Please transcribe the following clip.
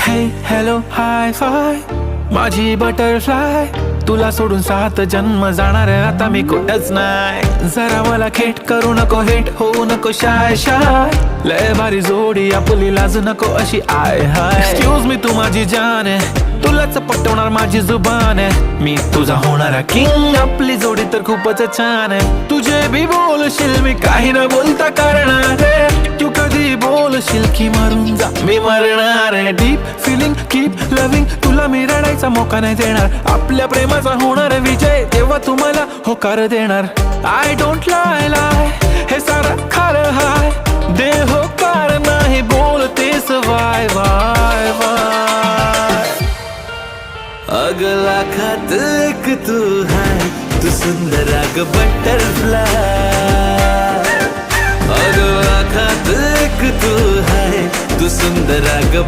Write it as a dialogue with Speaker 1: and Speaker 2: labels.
Speaker 1: हे hello hi five माझी butterfly, तुला सोडून 7 जन्म जाणार आता मी कुठंच नाही. जरा मला खेट करू नको, हेट होऊ नको शाय शाय, लय भारी जोडी आपली लाज नको अशी आय हाय. एक्सक्यूज मी तू माझी जान आहे, तुलाच पटवणार माझी जुबान आहे, मी तुझा होणारा किंग, आपली जोडी तर खूपच छान आहे. तुझे भी बोलशील मी काही न बोलता करणार आहे, तू कधी बोलशील की मरून जा मी मरणार आहे. डीप फिलिंग कीप लविंग, तुला मी रडायचा मोका नाही देणार, आपल्या प्रेमाचा होणार विजय तेव्हा तुम्हाला होकार देणार. आय डोंट लाय लाय हे सारं खरं हाय, दे होकार नाही बोलतेस वाय वाय वाय. अगला खात एक तू है, तू सुंदर अग बटरफ्लाय. अगला खात एक तू है, तू सुंदर अग